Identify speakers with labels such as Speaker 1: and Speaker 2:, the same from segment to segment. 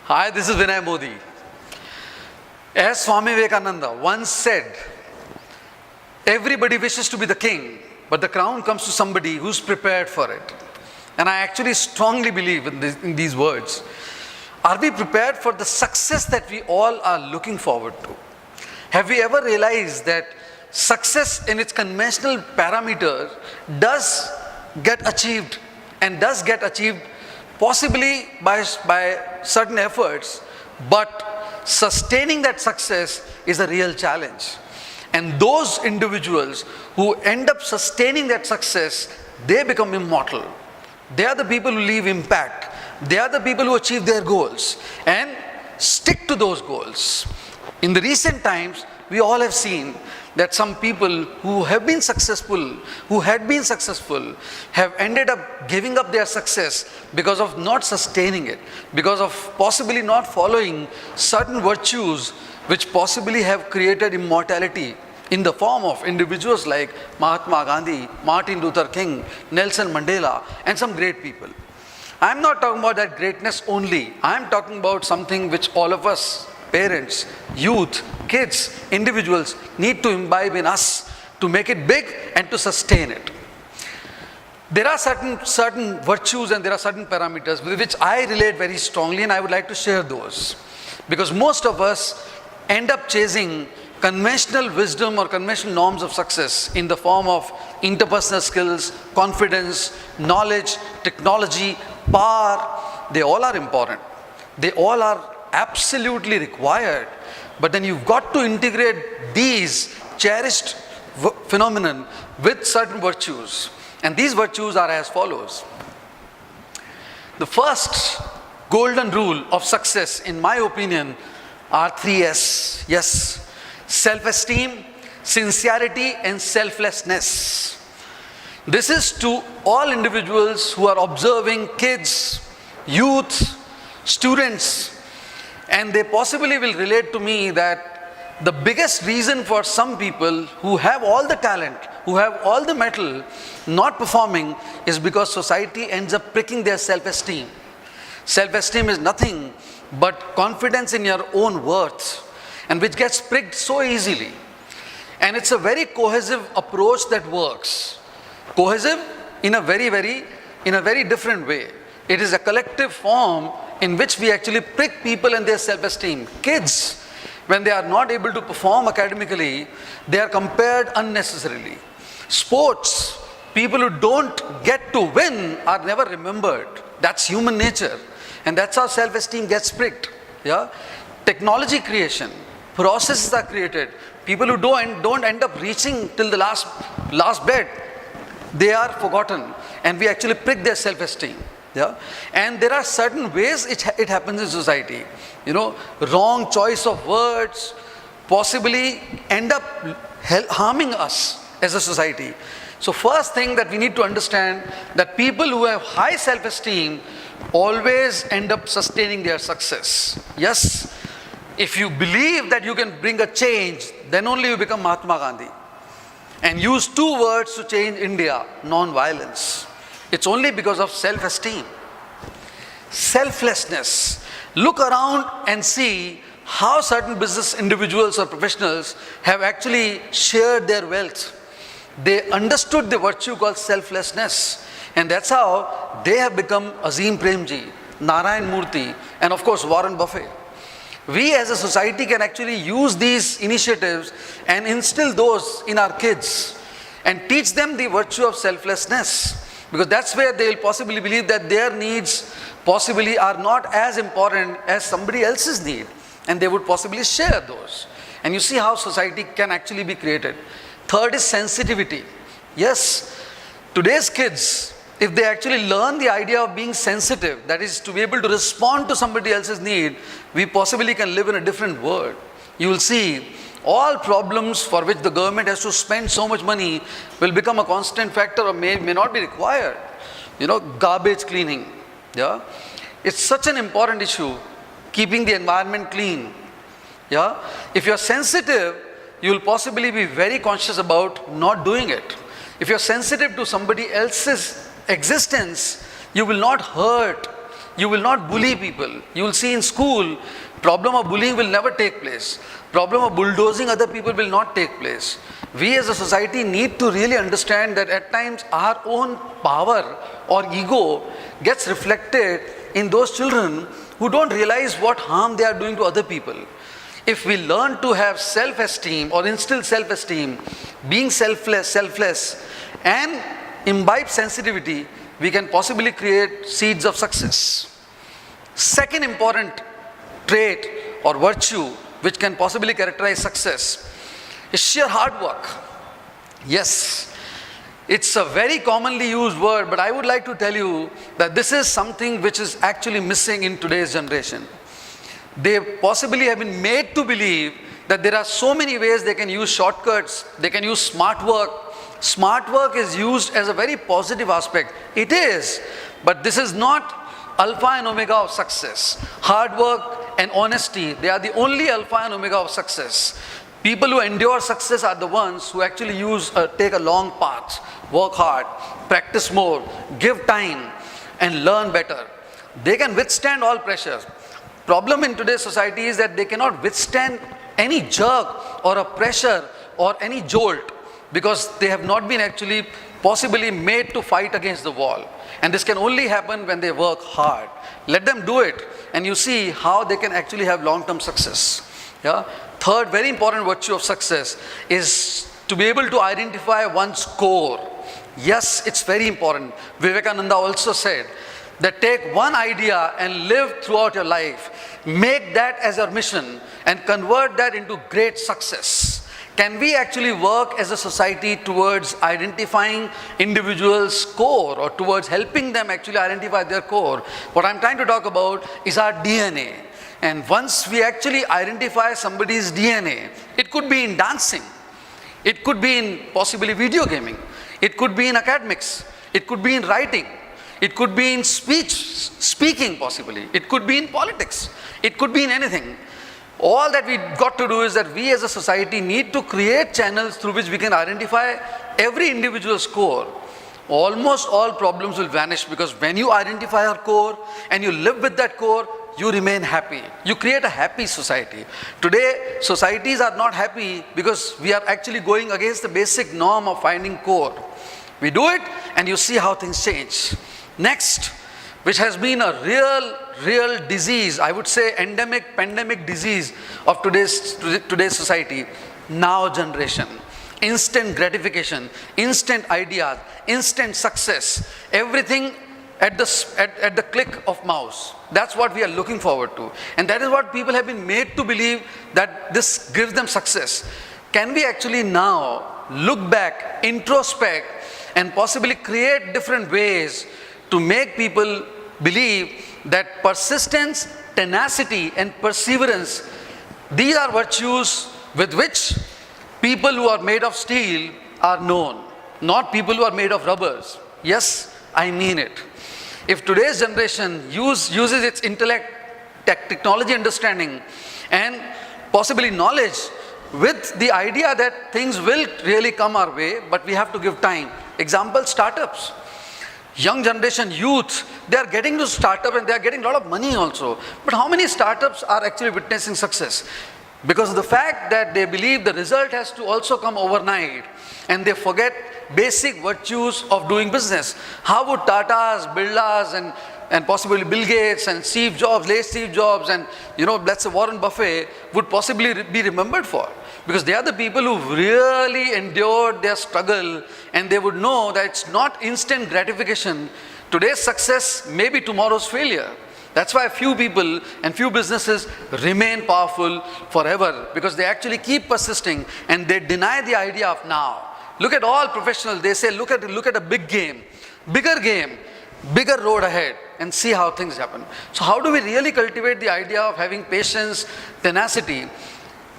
Speaker 1: Hi, this is Vinay Modi. As Swami Vivekananda once said, everybody wishes to be the king, but the crown comes to somebody who's prepared for it. And I actually strongly believe in these words. Are we prepared for the success that we all are looking forward to? Have we ever realized that success in its conventional parameter does get achieved and does get achieved possibly by certain efforts, but sustaining that success is a real challenge. And those individuals who end up sustaining that success, they become immortal. They are the people who leave impact. They are the people who achieve their goals and stick to those goals. In the recent times, we all have seen that some people who have been successful, who had been successful, have ended up giving up their success because of not sustaining it, because of possibly not following certain virtues which possibly have created immortality in the form of individuals like Mahatma Gandhi, Martin Luther King, Nelson Mandela, and some great people. I am not talking about that greatness only. I am talking about something which all of us, parents, youth, kids, individuals need to imbibe in us to make it big and to sustain it. There are certain virtues and there are certain parameters with which I relate very strongly, and I would like to share those. Because most of us end up chasing conventional wisdom or conventional norms of success in the form of interpersonal skills, confidence, knowledge, technology, power. They all are important. They all are absolutely required. But then you've got to integrate these cherished phenomenon with certain virtues. And these virtues are as follows. The first golden rule of success, in my opinion, are 3S. Yes. Self-esteem, sincerity, and selflessness. This is to all individuals who are observing kids, youth, students, and they possibly will relate to me that the biggest reason for some people who have all the talent, who have all the metal, not performing is because society ends up pricking their self-esteem. Self-esteem is nothing but confidence in your own worth, and which gets pricked so easily. And it's a very cohesive approach that works. Cohesive in a very different way. It is a collective form in which we actually prick people and their self-esteem. Kids, when they are not able to perform academically, they are compared unnecessarily. Sports, people who don't get to win are never remembered. That's human nature. And that's how self-esteem gets pricked. Yeah? Technology creation, processes are created. People who don't end up reaching till the last bed, they are forgotten. And we actually prick their self-esteem. Yeah? And there are certain ways it happens in society. Wrong choice of words possibly end up harming us as a society. So first thing that we need to understand, that people who have high self-esteem always end up sustaining their success. Yes, if you believe that you can bring a change, then only you become Mahatma Gandhi. And use 2 words to change India: non-violence. It's only because of self-esteem. Selflessness. Look around and see how certain business individuals or professionals have actually shared their wealth. They understood the virtue called selflessness. And that's how they have become Azim Premji, Narayan Murthy, and of course Warren Buffett. We as a society can actually use these initiatives and instill those in our kids and teach them the virtue of selflessness. Because that's where they will possibly believe that their needs possibly are not as important as somebody else's need. And they would possibly share those. And you see how society can actually be created. Third is sensitivity. Yes, today's kids, if they actually learn the idea of being sensitive, that is to be able to respond to somebody else's need, we possibly can live in a different world. You will see all problems for which the government has to spend so much money will become a constant factor or may not be required. Garbage cleaning. Yeah, it's such an important issue, keeping the environment clean. Yeah, if you're sensitive, you will possibly be very conscious about not doing it. If you're sensitive to somebody else's existence, you will not hurt You will not bully people. You will see in school, problem of bullying will never take place. Problem of bulldozing other people will not take place. We as a society need to really understand that at times our own power or ego gets reflected in those children who don't realize what harm they are doing to other people. If we learn to have self-esteem or instill self-esteem, being selfless and imbibe sensitivity, we can possibly create seeds of success. Second important trait or virtue which can possibly characterize success is sheer hard work. Yes, it's a very commonly used word, but I would like to tell you that this is something which is actually missing in today's generation. They possibly have been made to believe that there are so many ways they can use shortcuts, they can use smart work. Smart work is used as a very positive aspect. It is, but this is not alpha and omega of success. Hard work and honesty, they are the only alpha and omega of success. People who endure success are the ones who actually take a long path, work hard, practice more, give time, and learn better. They can withstand all pressures. Problem in today's society is that they cannot withstand any jerk or a pressure or any jolt because they have not been actually possibly made to fight against the wall. And this can only happen when they work hard. Let them do it and you see how they can actually have long-term success. Yeah? Third very important virtue of success is to be able to identify one's core. Yes, it's very important. Vivekananda also said that take one idea and live throughout your life. Make that as your mission and convert that into great success. Can we actually work as a society towards identifying individuals' core or towards helping them actually identify their core? What I'm trying to talk about is our DNA. And once we actually identify somebody's DNA, it could be in dancing, it could be in possibly video gaming, it could be in academics, it could be in writing, it could be in speaking possibly, it could be in politics, it could be in anything. All that we got to do is that we as a society need to create channels through which we can identify every individual's core. Almost all problems will vanish because when you identify your core and you live with that core, you remain happy. You create a happy society. Today, societies are not happy because we are actually going against the basic norm of finding core. We do it and you see how things change. Next, which has been a real disease, I would say endemic, pandemic disease of today's society, now generation. Instant gratification, instant ideas, instant success, everything at the click of mouse. That's what we are looking forward to. And that is what people have been made to believe that this gives them success. Can we actually now look back, introspect, and possibly create different ways to make people believe that persistence, tenacity, and perseverance, these are virtues with which people who are made of steel are known, not people who are made of rubbers. Yes, I mean it. If today's generation uses its intellect, technology understanding, and possibly knowledge with the idea that things will really come our way, but we have to give time. Example, startups. Young generation youth, they are getting to startup and they are getting a lot of money also. But how many startups are actually witnessing success? Because of the fact that they believe the result has to also come overnight and they forget basic virtues of doing business. How would Tatas, Birlas and possibly Bill Gates and Steve Jobs, late Steve Jobs and let's say Warren Buffett would possibly be remembered for? Because they are the people who really endured their struggle and they would know that it's not instant gratification. Today's success may be tomorrow's failure. That's why few people and few businesses remain powerful forever because they actually keep persisting and they deny the idea of now. Look at all professionals, they say look at a big game, bigger road ahead and see how things happen. So how do we really cultivate the idea of having patience, tenacity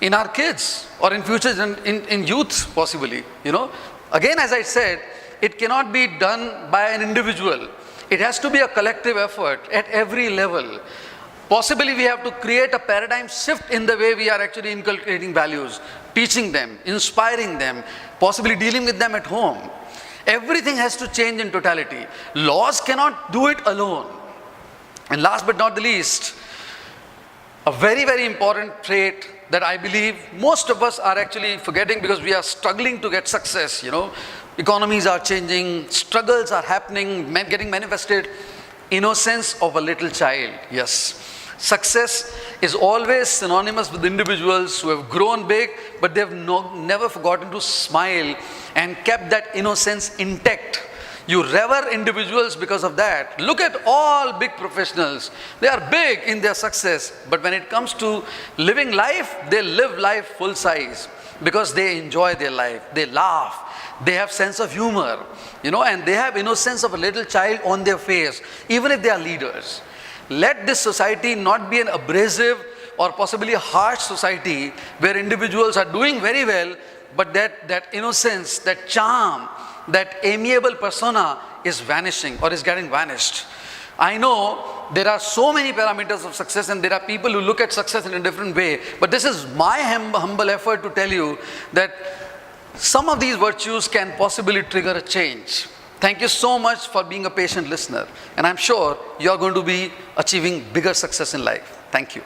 Speaker 1: in our kids or in future in youth possibly, Again, as I said, it cannot be done by an individual. It has to be a collective effort at every level. Possibly we have to create a paradigm shift in the way we are actually inculcating values, teaching them, inspiring them, possibly dealing with them at home. Everything has to change in totality. Laws cannot do it alone. And last but not the least, a very, very important trait that I believe most of us are actually forgetting because we are struggling to get success, Economies are changing, struggles are happening, getting manifested. Innocence of a little child, yes. Success is always synonymous with individuals who have grown big, but they have never forgotten to smile and kept that innocence intact. You revere individuals because of that. Look at all big professionals. They are big in their success, but when it comes to living life, they live life full size because they enjoy their life. They laugh. They have sense of humor, and they have innocence of a little child on their face, even if they are leaders. Let this society not be an abrasive or possibly a harsh society where individuals are doing very well, but that innocence, that charm, that amiable persona is vanishing or is getting vanished. I know there are so many parameters of success and there are people who look at success in a different way, but this is my humble effort to tell you that some of these virtues can possibly trigger a change. Thank you so much for being a patient listener, and I'm sure you're going to be achieving bigger success in life. Thank you.